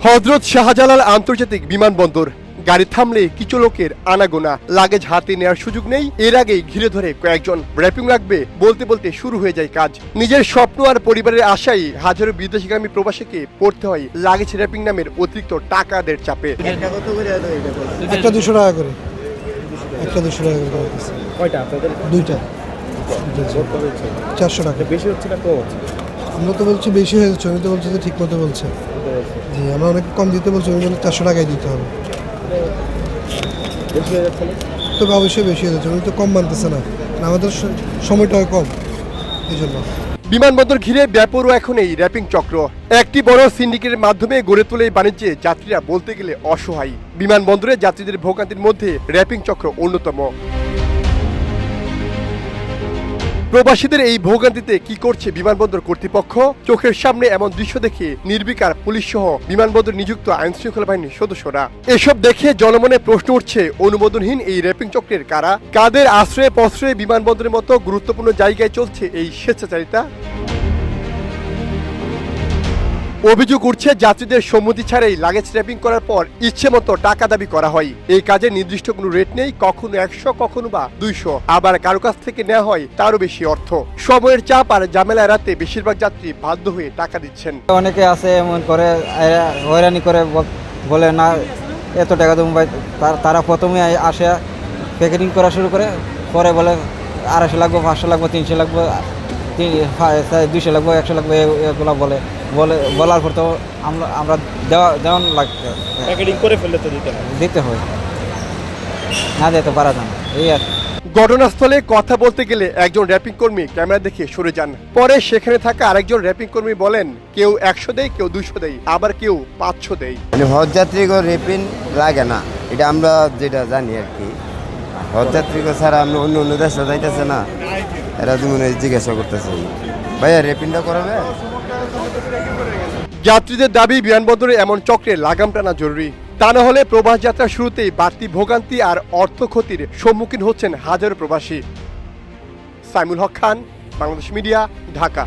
হযরত শাহজালাল আন্তর্জাতিক বিমানবন্দর। গাড়ি থামলে কিছু লোকের আনাগোনা, লাগেজ হাতে নেওয়ার সুযোগ নেই। এর আগেই ঘিরে ধরে কয়েকজন। র্যাপিং লাগবে বলতে বলতে শুরু হয়ে যায় কাজ। নিজের স্বপ্ন আর পরিবারের আশায় হাজারো বিদেশগামী প্রবাসীকে পড়তে হয় লাগেজ র্যাপিং নামের অতিরিক্ত টাকাদের চাপে। একটা 200 টাকা করে, একটা 200 টাকা করে। কয়টা আপনাদের? দুইটা 400 টাকা। বেশি হচ্ছে না কম হচ্ছে? আমরা তো বলছি বেশি হয়ে যাচ্ছে, উনি তো বলছে যে ঠিক মতো বলছে। জি, আমরা অনেক কম দিতে বলছি, উনি বলে 400 টাকাই দিতে হবে। বেশি হয়ে যাচ্ছে না? তবে অবশ্যই বেশি হয়ে যাচ্ছে, উনি তো কম মানতেছে না, আমাদের সময়টা কম, এই জন্য। বিমানবন্দর ঘিরে বেপরোয়া এখন এই র্যাপিং চক্র। একটি বড় সিন্ডিকেটের মাধ্যমে গড়ে তোলে এই বাণিজ্যে যাত্রীরা বলতে গেলে অসহায়। বিমানবন্দরে যাত্রীদের ভোগান্তির মধ্যে র্যাপিং চক্র অন্যতম। প্রবাসীদের এই ভোগান্তিতে কি করছে বিমানবন্দর কর্তৃপক্ষ? চোখের সামনে এমন দৃশ্য দেখে নির্বিকার পুলিশ সহ বিমানবন্দর নিযুক্ত আইন শৃঙ্খলা বাহিনীর সদস্যরা। এসব দেখে জনমনে প্রশ্ন উঠছে, অনুমোদনহীন এই র্যাপিং চক্রের কারা? কাদের আশ্রয়ে প্রশ্রয়ে বিমানবন্দরের মতো গুরুত্বপূর্ণ জায়গায় চলছে এই স্বেচ্ছাচারিতা? অভিযোগ উঠছে, যাত্রীদের সম্মতি ছাড়াই লাগেজ র্যাপিং করার পর ইচ্ছে মতো টাকা দাবি করা হয়। এই কাজে নির্দিষ্ট কোনো রেট নেই, কখনো 100, কখনো বা 200, আবার কারো কাছ থেকে নেওয়া হয় তারও বেশি অর্থ। সময়ের চাপ আর ঝামেলা এড়াতে বেশিরভাগ যাত্রী বাধ্য হয়ে টাকা দিচ্ছেন। অনেকে আছে এমন করে হয়রানি করে, বলে না এত টাকা দেবো ভাই। তারা প্রথমে আসে প্যাকেটিং করা শুরু করে, পরে বলে 250 লাগবে, 500 লাগবে, 300 লাগবে, 200 লাগবে, 100 লাগবে, এগুলো বলার পর তো আমরা দেওয়ান লাগবে। প্যাকেটিং করে ফেললে তো দিতে হয়, না দিতে পারা যান এই আর। ঘটনাস্থলে কথা বলতে গেলে একজন র্যাপিং কর্মী ক্যামেরা দেখে সরে যান। পরে সেখানে থাকা আরেকজন র্যাপিং কর্মী বলেন, কেউ 100 দেয়, কেউ 200 দেয়, আবার কেউ 500 দেয়। মানে হজযাত্রীকে রেপিন লাগে না, এটা আমরা যেটা জানি আর কি। হজযাত্রীকে ছাড়া আমরা অন্য দেশে যাইতেছে না, এরা মনে জিজ্ঞাসা করতেছে ভাইয়া রেপিনটা করাবে। যাত্রীদের দাবি, বিমানবন্দরে এমন চক্রে লাগাম টানা জরুরি। তা না হলে প্রবাস যাত্রার শুরুতেই বাড়তি ভোগান্তি আর অর্থ ক্ষতির সম্মুখীন হচ্ছেন হাজারো প্রবাসী। সাইমুল হক খান, বাংলাদেশ মিডিয়া, ঢাকা।